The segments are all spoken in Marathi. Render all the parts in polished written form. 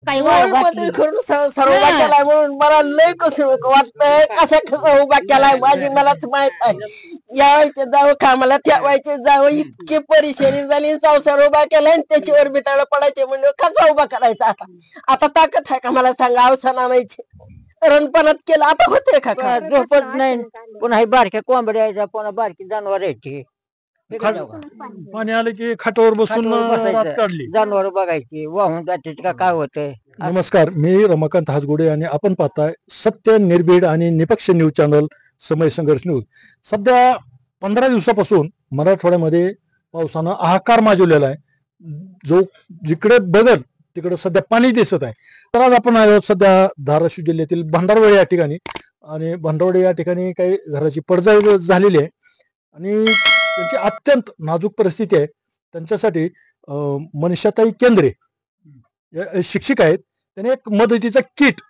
काही मजुरी करून सर्व उभा केलाय म्हणून मला लय कसं वाटतंय कसा उभा केलाय माझी मलाच माहित आहे. यावायचे जावं कामाला ठेवायचे जावं इतकी परेशानी झाली संसार उभा केलाय आणि त्याच्यावर बिटाळ पडायचे म्हणजे कसा उभा करायचा आता. आता ताकद आहे का मला सांगा अवसान आणायची रणपणात केलं आता होते का झोपत नाही. पुन्हा बारक्या कोंबड्या यायच्या पुन्हा बारकी जनावर यायची पाणी आलं की खाटावर बसून रात काढली. जनावर बघायची वाहून जाते का काय होतंय. नमस्कार, मी रमाकांत हासगुडे आणि आपण पाहताय सत्य, निर्भीड आणि निपक्ष न्यूज चॅनल समय संघर्ष न्यूज. सध्या 15 दिवसापासून मराठवाड्यामध्ये पावसानं हाहाकार माजवलेला आहे. जो जिकडे बघल तिकडे सध्या पाणी दिसत आहे. तर आज आपण आलो सध्या धाराशिव जिल्ह्यातील भंडारवाडी या ठिकाणी आणि भंडारवाडी या ठिकाणी काही घराची पडझड झालेली आहे आणि त्यांची अत्यंत नाजूक परिस्थिती आहे. त्यांच्यासाठी मनीषाताई केंद्रे शिक्षिका आहेत, त्याने एक मदतीचा किट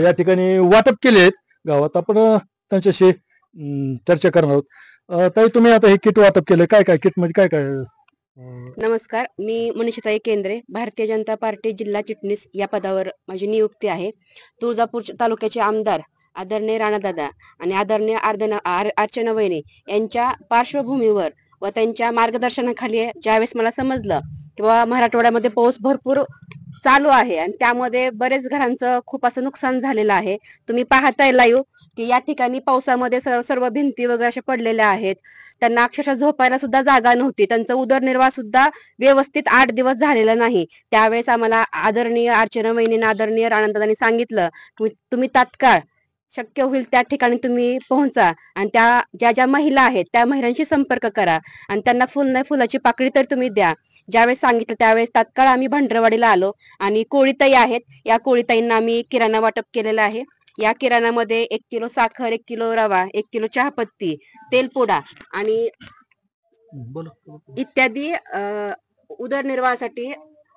या ठिकाणी वाटप केले आहेत गावात. आपण त्यांच्याशी चर्चा करणार आहोत. ताई, तुम्ही आता हे किट वाटप केलं, काय काय किट मध्ये काय काय? नमस्कार, मी मनीषाताई केंद्रे, भारतीय जनता पार्टी जिल्हा चिटणीस या पदावर माझी नियुक्ती आहे. तुळजापूर तालुक्याचे आमदार आदरणीय राणादादा आणि आदरणीय अर्चना वहिनी यांच्या पार्श्वभूमीवर व त्यांच्या मार्गदर्शनाखाली ज्यावेळेस मला समजलं किंवा मराठवाड्यामध्ये पाऊस भरपूर चालू आहे आणि त्यामध्ये बरेच घरांचं खूप असं नुकसान झालेलं आहे. तुम्ही पाहताय लाईव्ह की या ठिकाणी पावसामध्ये सर्व भिंती वगैरे अशा पडलेल्या आहेत. त्यांना अक्षरशः झोपायला सुद्धा जागा नव्हती. त्यांचा उदरनिर्वाह सुद्धा व्यवस्थित 8 दिवस झालेला नाही. त्यावेळेस आम्हाला आदरणीय अर्चना वहिनी आदरणीय राणादादांनी सांगितलं तुम्ही तात्काळ शक्य होईल त्या ठिकाणी तुम्ही पोहोचा आणि त्या ज्या महिला आहेत त्या महिलांशी संपर्क करा आणि त्यांना फुल नाही फुलाची पाकळी तर तुम्ही द्या. ज्यावेळेस सांगितलं त्यावेळेस तात्काळ आम्ही भंडारवाडीला आलो आणि कोळीताई आहेत, या कोळीताईंना आम्ही किराणा वाटप केलेला आहे. या किराणामध्ये 1 किलो साखर, 1 किलो रवा, 1 किलो चहापत्ती, तेलपोडा आणि इत्यादी उदरनिर्वाहासाठी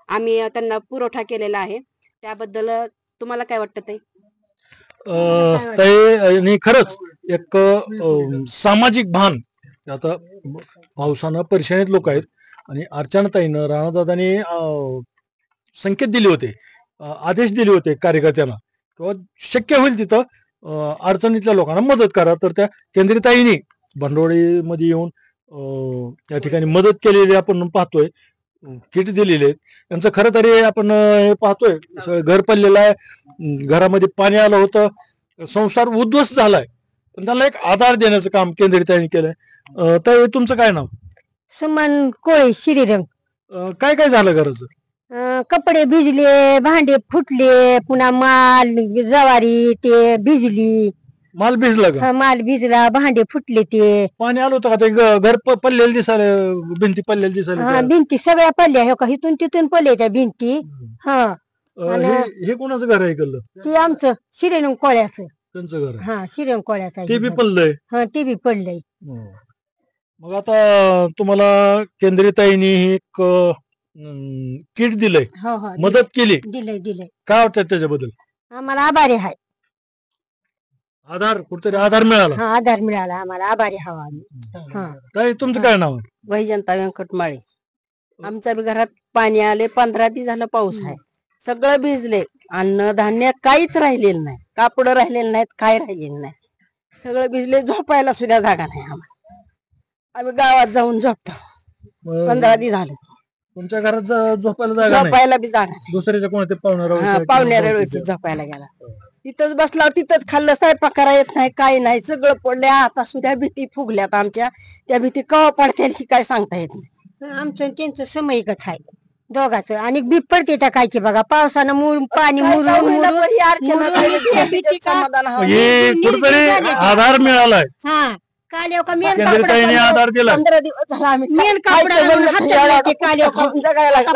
आम्ही त्यांना पुरवठा केलेला आहे. त्याबद्दल तुम्हाला काय वाटतं ताई? ताई, खरंच एक सामाजिक भान. आता पावसानं परेशानीत लोक आहेत आणि अर्चनाताईनं राणादादांनी संकेत दिले होते, आदेश दिले होते कार्यकर्त्यांना किंवा शक्य होईल तिथं अडचणीतल्या लोकांना मदत करा. तर त्या केंद्रीताईंनी भंडोळीमध्ये येऊन या ठिकाणी मदत केलेली आपण पाहतोय, किट दिलेले आहेत. त्यांचं खरं तरी आपण हे पाहतोय घर पडलेलं आहे, घरामध्ये पाणी आलं होतं, संसार उद्ध्वस्त झालाय, पण त्यांना एक आधार देण्याचं काम केंद्रीताईंनी केलंय. तर तुमचं काय नाव? सुमन कोळी, श्रीरंग. काय काय झालं घराचं? कपडे भिजले, भांडे फुटले, पुन्हा माल ज्वारी ते भिजली. माल भिजला का? माल भिजला, भांडे फुटले. ते पाणी आलं होतं का? ते घर पडलेलं दिसायला, भिंती पडलेल्या दिसायला? भिंती सगळ्या पडल्या हो का, इथून तिथून पडले त्या भिंती. हे कोणाचं घर आहे इकडलं? ते आमचं श्रीरंग कोळ्याचं. त्यांचं घर? हा, श्रीरंग कोळ्याचं. ते बी पडलंय? हा, ते बी पडलंय. मग आता तुम्हाला केंद्रीताईंनी एक किट दिलंय, मदत केली, दिलंय. काय वाटतं त्याच्याबद्दल? आम्हाला आभारी आहे. आधार कुठतरी आधार मिळाला? हा, आधार मिळाला आम्हाला, आभारी हवा आम्ही. ताई, तुमचं काय नाव आहे? वैजंता व्यंकटमाळे. आमच्या बी घरात पाणी आले, 15 दिवस झालं पाऊस आहे. सगळं भिजले, अन्न धान्य काहीच राहिलेलं नाही, कापड राहिलेलं नाहीत, काय राहिलेलं नाही, सगळं भिजले. झोपायला सुद्धा जागा नाही आम्हाला. आम्ही गावात जाऊन झोपतो. 15 दिवस झाले. तुमच्या घरात झोपायला जागा नाही? झोपायला बी जागा नाही. दुसऱ्याच्या कोणत्या पाहुण्यावर पाहुण्यावर झोपायला गेला, तिथंच बसला, तिथंच खाल्लं. स्वयंपाक करा येत नाही, काही नाही, सगळं पडल्या. आता सुद्धा भीती फुगल्यात आमच्या. त्या भीती कवा पडते काय सांगता येत नाही. आमचं त्यांचं समयिकच आहे दोघांचं. आणि बीप पडते त्या काय की बघा, पावसानं पाणी कुठतरी आधार मिळालाय. हा, काल केंद्रीताईंनी आधार दिला. 15 दिवस झाला आम्ही मेन कपडा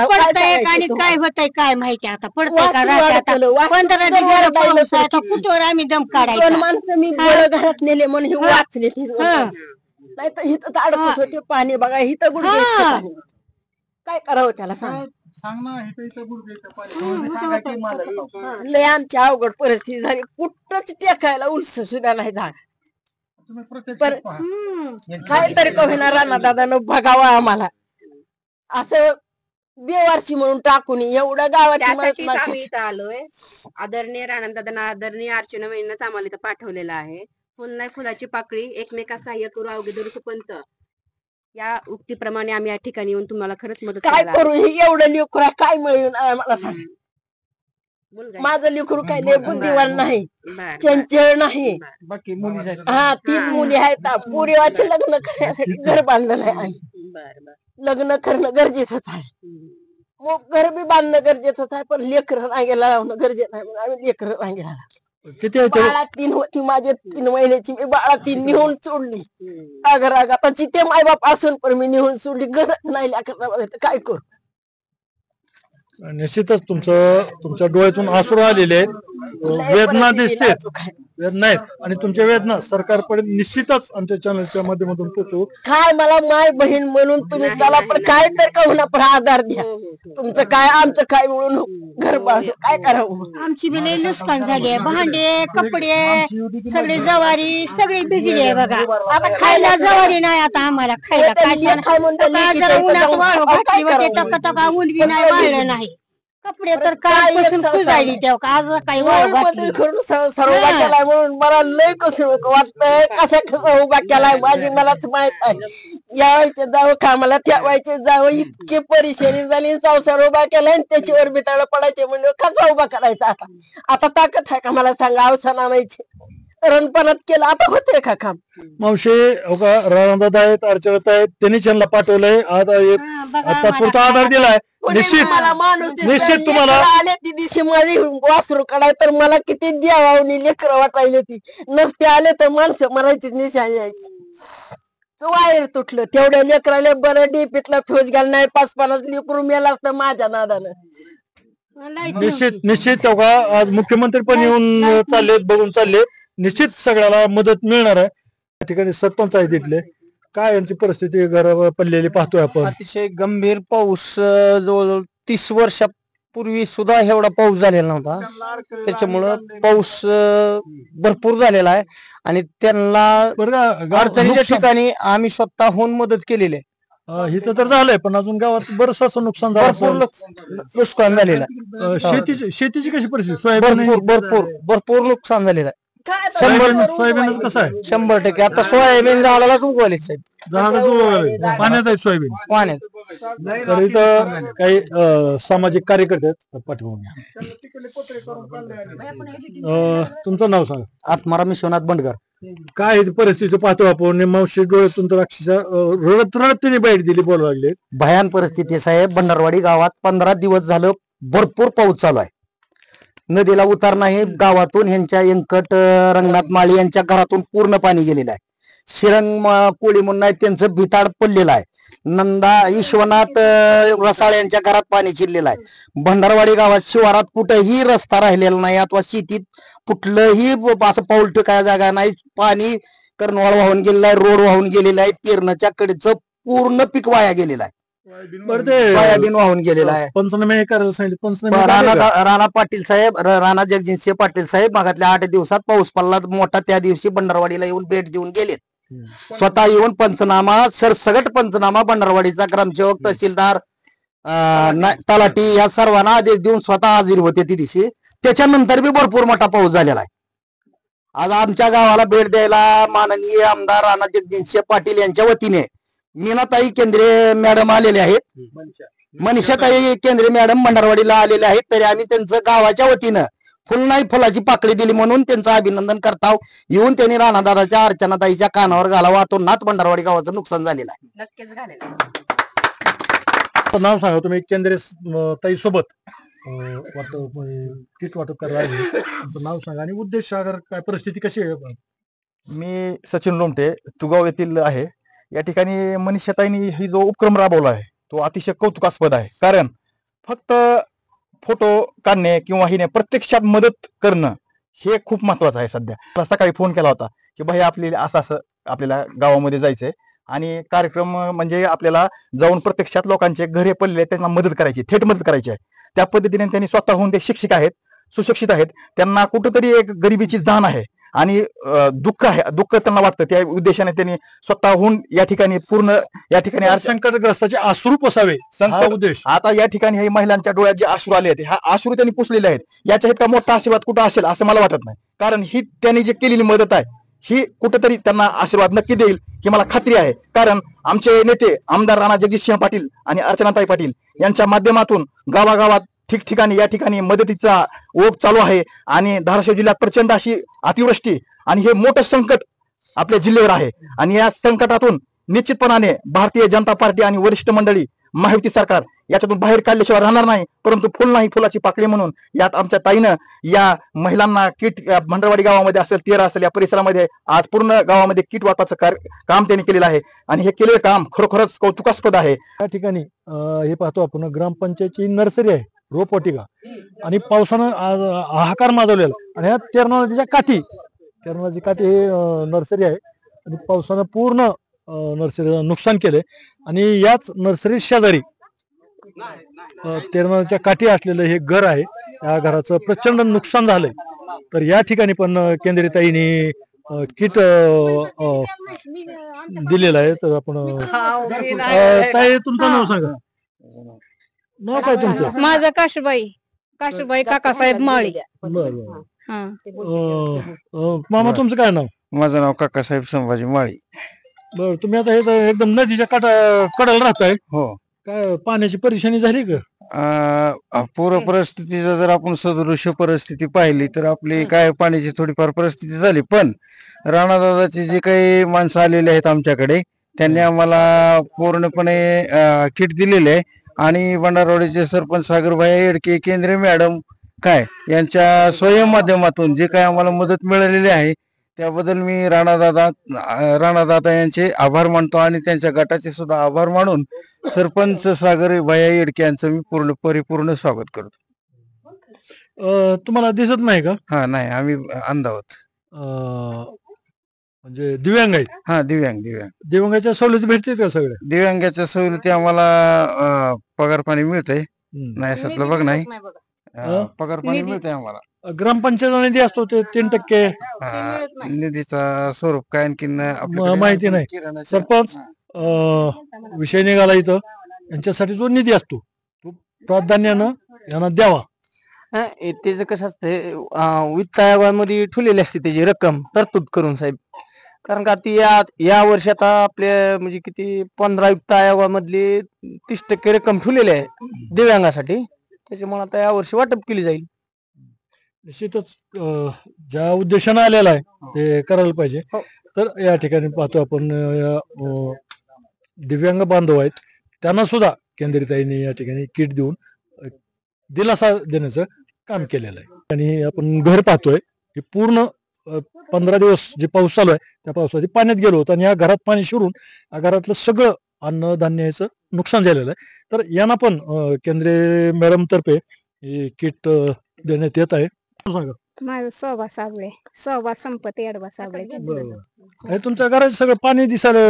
पडतंय आणि काय होतंय काय माहिती. आता पडतंय का राहते आता 15 दिवस पाऊस आहे, कुठवर आम्ही दम काढायचा. माणसं मी घरात नेले म्हणून हे वाचले. नाही तर इथं अडकत होते पाणी. बघा इथं गुडघे, काय करावं त्याला सांग. लय आमची अवघड परिस्थिती झाली, कुठंच टेकायला उलस सुद्धा नाही झाड. काहीतरी कविना राणा दादानं बघावं आम्हाला. असं बेवारशी म्हणून टाकून एवढं गावाची त्यासाठीच माणसं आम्ही इथं आलोय. आदरणीय राणादादांना, आदरणीय अर्चना वहिनींनाच आम्हाला इथं पाठवलेलं आहे. फुल नाही फुलाची पाकळी, एकमेका सहाय्य करू अवघे धरू सुपंत, या उक्तीप्रमाणे आम्ही या ठिकाणी येऊन तुम्हाला खरंच मदत काय करायला करू हे एवढं लेकरू काय मिळून मला सांग. आलोय. मुलगा आहे. माझं लेकरू काय लय बुद्धिवान नाही, बर, चंचल नाही. बर. बाकी मुली हा 3 मुली आहेत. पोरीवाचे लग्न करण्यासाठी घर बांधलेलं आहे. बर बर. लग्न करणं गरजेचंच आहे. मग घर बी बांधणं गरजेचंच आहे, पण लेकरं रांगेला लावणं गरजेचं आहे. म्हणून आम्ही लेकरं रांगेला लावलं. किती आहे ते? बाळा 3 होती माझे 3 महिन्याची. मी बाळा 3 निहून सोडली. राग आता जिथे मायबाप असून पण मी निहून सोडली. गरज नाही लेकराला, तर काय करू. निश्चितच तुमच्या डोळ्यातून आसरू आलेले आहेत, लय वेदना परिस्थिती दिसते, नाजूक आहे. वेदना आहेत आणि तुमच्या वेदना सरकारपर्यंत निश्चितच आमच्या चॅनलच्या माध्यमातून पोहोचवू. काय मला माय बहीण म्हणून तुम्ही त्याला पण काय तर का होईना पण आधार द्या. तुमचं काय आमचं काय मिळून घर बांधू काय करावं. आमची बी लई नुकसान झाली आहे. भांडे कपडे सगळे जवारी सगळी भिजली आहे बघा. आता खायला जवारी नाही, आता आम्हाला खायला काय लेक काय म्हणतात, लेकीचं जरा इथं उन्हात जाऊन वाळू खाऊ, काय घातली होते करावं? तका ऊन बी नाही वाळलं नाही. कपडे तर काय एक कालपासून संसार खुजायली तेव्हा आज काही वाळू मजुरी घातली. करून सर्व उभा केलाय म्हणून मला लय कसं वाटतंय. कसा उभा केलाय माझी मलाच माहित आहे. यावायचे जावं कामाला ठेवायचे जावं इतकी परेशानी झाली. संसार उभा केलाय आणि त्याच्यावर बिताळ पडायचे म्हणजे कसा उभा करायचा. आता ताकद आहे का मला सांगा. अवसान आणायची रणपणात केलं आता होतंय का काम. मावशी राणादादा आहेत, अर्चनात आहेत, त्यांनी चॅनलला पाठवलंय. आता पुरता आधार दिलाय. निश्चित मला माणूस निश्चित तुम्हाला आले ती दिवशी माझी वासरू काढाय तर मला किती द्यावावनी लेकरं वाटायले ती. नसते आले तर माणसं मरायची निशाणी यायची. वायर तुटलं तेवढ्या लेकराले बरं डीपीतला फ्यूज घाल नाही. 5-50 लेकरू मेला असतं माझ्या नादानं. निश्चित तेव्हा आज मुख्यमंत्री पण येऊन चालले, बघून चालले. निश्चित सगळ्याला मदत मिळणार आहे. या ठिकाणी सरपंच आहे तिथले. काय यांची परिस्थिती घरावर पडलेली पाहतोय आपण. अतिशय गंभीर पाऊस, जवळजवळ 30 वर्षापूर्वी सुद्धा एवढा पाऊस झालेला नव्हता. त्याच्यामुळं पाऊस भरपूर झालेला आहे आणि त्यांना अडचणीच्या ठिकाणी आम्ही स्वतःहून मदत केलेली आहे. इथं तर झालंय पण अजून गावात बरंच असं नुकसान झालं भरपूर असेल. नुकसान झालेलं आहे. शेतीची कशी परिस्थिती? सोयाबीन भरपूर नुकसान झालेलं आहे. काय आता सोयाबीनच कसं आहे? 100% आता सोयाबीन झाडालाच उगवले साहेब. झाड पाण्यात आहे सोयाबीन पाण्यात. तर इथं काही सामाजिक कार्यकर्ते आहेत पाठीमागे. तुमचं नाव सांगा. आत्माराम विश्वनाथ बंडकर. काय परिस्थिती पाहतो आपण. मावशी डोळ्यातून तर अक्षरशः रडत रडत त्यांनी बाईट दिली, बोलायला लागले. भयान परिस्थिती साहेब. बंडारवाडी गावात 15 दिवस झालं भरपूर पाऊस चालू आहे. नदीला उतार नाही. गावातून ह्यांच्या व्यंकट रंगनाथ माळी यांच्या घरातून पूर्ण पाणी गेलेलं आहे. शिरंग कोळी म्हणून आहे त्यांचं भिताड पडलेलं आहे. नंदा विश्वनाथ रसाळ यांच्या घरात पाणी शिरलेलं आहे. भंडारवाडी गावात शिवारात कुठेही रस्ता राहिलेला नाही अथवा शेतीत कुठलंही असं पाऊल टिकाय जागा नाही. पाणी कर्नवाळ वाहून गेलेलं आहे, रोड वाहून गेलेला आहे. तेरणच्या कडेचं पूर्ण पीक वाया गेलेलं आहे. सोयाबीन वाहून गेलेला आहे. पंचनामे करायला सांगितलं. पंचनामे राणा पाटील साहेब, राणा जगजितसिंह पाटील साहेब मागातल्या 8 दिवसात पाऊस पडला मोठा. त्या दिवशी बंडारवाडीला येऊन भेट देऊन गेलेत. स्वतः येऊन पंचनामा, सरसगट पंचनामा बंडारवाडीचा ग्रामसेवक, तहसीलदार, तलाठी या सर्वांना आदेश देऊन स्वतः हजर होते ती दिवशी. त्याच्यानंतर बी भरपूर मोठा पाऊस झालेला आहे. आज आमच्या गावाला भेट द्यायला माननीय आमदार राणा जगजितसिंह पाटील यांच्या वतीने मीनाताई केंद्रे मॅडम आलेले आहेत. मनीषाताई केंद्रे मॅडम भंडारवाडीला आलेले आहेत. तरी आम्ही त्यांचं गावाच्या वतीनं फुल नाही फुलाची पाकळी दिली म्हणून त्यांचं अभिनंदन करताव. येऊन त्यांनी राणादादाच्या, अर्चनाताईच्या कानावर घालावा. तो नाथ भंडारवाडी गावाचं नुकसान झालेलं आहे. नक्कीच घालेल. नाव सांगा तुम्ही. केंद्रे ताई सोबत किट वाटप करायला नाव सांगा आणि उद्देश सागर काय परिस्थिती कशी आहे. मी सचिन लोमटे तुगाव येथील आहे. या ठिकाणी मनीषाताईंनी ही जो उपक्रम राबवला आहे तो अतिशय कौतुकास्पद आहे. कारण फक्त फोटो काढणे किंवा हिने प्रत्यक्षात मदत करणं हे खूप महत्वाचं आहे. सध्या सकाळी फोन केला होता की भाई आपल्याला असं आपल्याला गावामध्ये जायचंय आणि कार्यक्रम म्हणजे आपल्याला जाऊन प्रत्यक्षात लोकांचे घरे पडलेले त्यांना मदत करायची, थेट मदत करायची आहे. त्या पद्धतीने त्यांनी स्वतःहून ते शिक्षक आहेत, सुशिक्षित आहेत. त्यांना कुठंतरी एक गरिबीची जाण आहे आणि दुःख आहे, दुःख त्यांना वाटतं. त्या उद्देशाने त्यांनी स्वतःहून या ठिकाणी पूर्ण या ठिकाणी संकटग्रस्ताचे अश्रू पुसावे हा उद्देश. आता या ठिकाणी हे महिलांच्या डोळ्यात जे अश्रू आले आहेत, हा अश्रू त्यांनी पुसलेले आहेत. याच्या इतका मोठा आशीर्वाद कुठं असेल असं मला वाटत नाही. कारण ही त्यांनी जे केलेली मदत आहे ही कुठेतरी त्यांना आशीर्वाद नक्की देईल ही मला खात्री आहे. कारण आमचे नेते आमदार राणा जगजितसिंह पाटील आणि अर्चनाताई पाटील यांच्या माध्यमातून गावागावात ठिकठिकाणी या ठिकाणी मदतीचा ओघ चालू आहे. आणि धाराशिव जिल्ह्यात प्रचंड अशी अतिवृष्टी आणि हे मोठं संकट आपल्या जिल्ह्यावर आहे. आणि या संकटातून निश्चितपणाने भारतीय जनता पार्टी आणि वरिष्ठ मंडळी महायुती सरकार याच्यातून बाहेर काढल्याशिवाय राहणार नाही. परंतु फुल नाही फुलाची पाकळी म्हणून यात आमच्या ताईनं या महिलांना किट भंडरवाडी गावामध्ये असेल, तेरा असेल, या परिसरामध्ये आज पूर्ण गावामध्ये किट वाटपाचं काम त्यांनी केलेलं आहे. आणि हे केलेलं काम खरोखरच कौतुकास्पद आहे. या ठिकाणी हे पाहतो आपण ग्रामपंचायतची नर्सरी आहे, रोपवाटिका, आणि पावसानं हाहाकार माजवलेला. आणि ह्या तेरणा नदीच्या काठी हे नर्सरी आहे. आणि पावसानं पूर्ण नर्सरीचं नुकसान केलंय. आणि याच नर्सरी शेजारी तेरणा नदीच्या काठी असलेलं हे घर आहे. या घराचं प्रचंड नुकसान झालंय. तर या ठिकाणी पण केंद्रीताईंनी किट दिलेलं आहे. तर आपण ताई तुमचं नाव सांगा. नाव काय तुमचं? माझं काशूबाई काकासाहेब माळी. बरं. मामा तुमचं काय नाव? माझं नाव काकासाहेब संभाजी माळी. बरं, तुम्ही आता हे एकदम नदीच्या कडाला राहताय. हो. काय पाण्याची परेशानी झाली का? पूर परिस्थितीचा जर आपण सदृश्य परिस्थिती पाहिली तर आपली काय पाण्याची थोडीफार परिस्थिती झाली. पण राणादादाचे जे काही माणसं आलेले आहेत आमच्याकडे त्यांनी आम्हाला पूर्णपणे किट दिलेले आहे. आणि भंडारवाडीचे सरपंच सागरभाई येडके, केंद्रे मॅडम काय यांच्या स्वयं माध्यमातून जे काही आम्हाला मदत मिळालेली आहे त्याबद्दल मी राणादादा यांचे आभार मानतो. आणि त्यांच्या गटाचे सुद्धा आभार मानून सरपंच सागरभाई येडके यांचं मी परिपूर्ण स्वागत करतो. तुम्हाला दिसत नाही का? हा, नाही, आम्ही अंध आहोत. म्हणजे दिव्यांग आहेत? हा, दिव्यांग. दिव्यांगाच्या सवलती भेटतात का? सगळ्या दिव्यांगाच्या सवलती आम्हाला पगार पाणी मिळतंय. नाही अशातलं बघ नाही, पगार पाणी मिळतंय आम्हाला. ग्रामपंचायत निधी असतो ते 3% निधीचा स्वरूप काय आणखीन माहिती नाही. सरपंच विषय निघाला इथं, यांच्यासाठी जो निधी असतो तो प्राधान्यानं यांना द्यावा. त्याचं कसं असतं, वित्त आयोगामध्ये ठेवलेली असते त्याची रक्कम तरतूद करून साहेब. कारण का ती या वर्षी आता आपल्या म्हणजे किती 15 वित्त आयोगामधली 30% रक्कम ठेवलेली आहे दिव्यांगासाठी. त्याच्यामुळे आता या वर्षी वाटप केली जाईल. निश्चितच ज्या उद्देशानं आलेला आहे ते करायला पाहिजे. तर या ठिकाणी पाहतो आपण दिव्यांग बांधव आहेत त्यांना सुद्धा केंद्रीताईंनी या ठिकाणी किट देऊन दिलासा देण्याचं काम केलेलं आहे. आणि आपण घर पाहतोय हे पूर्ण 15 दिवस जे पाऊस चालू आहे त्या पावसामध्ये पाण्यात गेलो होतं. आणि या घरात पाणी शिरून या घरातलं सगळं अन्नधान्य याचं नुकसान झालेलं आहे. तर यांना पण केंद्रीय मॅडम तर्फे किट देण्यात येत आहे. सांगा. माझं शोभा संपत येडवा साबळे. बरोबर. तुमच्या घरात सगळं पाणी दिसायला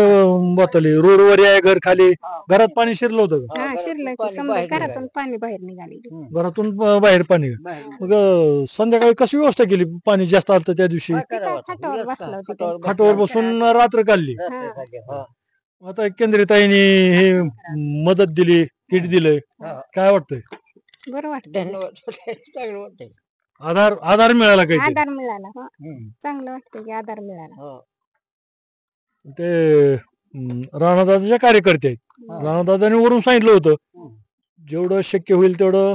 बोतले रोडवर आहे, घर खाली, घरात पाणी शिरलं होतं का? हा, शिरलं की समजा घरातून पाणी बाहेर निघाले. घरातून बाहेर पाणी. मग संध्याकाळी कशी व्यवस्था केली? पाणी जास्त आलं त्या दिवशी खाटावर बसला होता. खाटावर बसून रात्र काढली. आता केंद्रीताईंनी हे मदत दिली, किट दिलंय, काय वाटतंय? बरं वाटतं. आधार मिळाला काही? आधार मिळाला. चांगलं वाटतं की आधार मिळाला. ते राणादादाच्या कार्यकर्ते आहेत. राणादादांनी वरून सांगितलं होतं जेवढं शक्य होईल तेवढं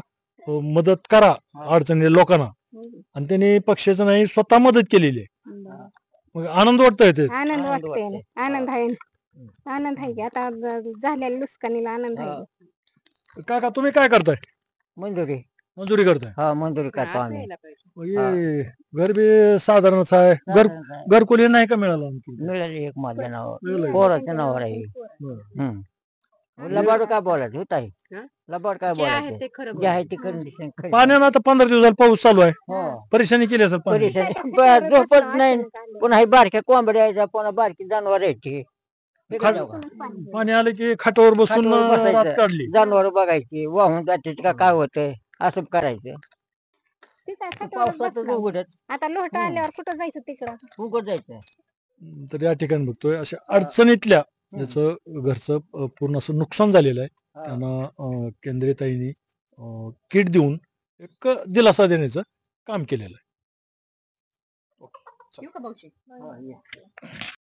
मदत करा अडचणी लोकांना. आणि त्यांनी पक्षाचं नाही स्वतः मदत केलेली आहे. मग आनंद वाटतोय ते? आनंद वाटतोय. आनंद आहे की आता झालेल्या नुकसानीला आनंद आहे. काका तुम्ही काय करताय? मंजुरी करताय? हा, मंजुरी करतो आम्ही. घर बी साधारणच आहे. घरकुली नाही का मिळालं? मिळाली एक माझ्या नावावर, पोराच्या नावावर आहे. लबाड काय बोलायचं होत आहे? लबाड काय बोलायचं जे आहे ते कंडिशन. पाण्यानं आता 15 दिवसाला पाऊस चालू आहे, परेशानी केली असेल. परेशानी झोपत नाही. पुन्हा बारक्या कोंबड्या यायच्या, पुन्हा बारकी जनावर यायची. पाणी आलं की खाटावर बसून रात काढली. जनावर बघायची, वाहून जाते का काय होतंय असं करायचं. ठीक आहे खाटावरच बसला. आता लोटा आल्यावर कुठं जायचं तिकडं. तर या ठिकाणी बघतोय अशा अडचणीतल्या ज्याचं घरचं पूर्ण असं नुकसान झालेलं आहे त्यांना केंद्रीयताईंनी किट देऊन एक दिलासा देण्याचं काम केलेलं आहे. येऊ का भाऊजी?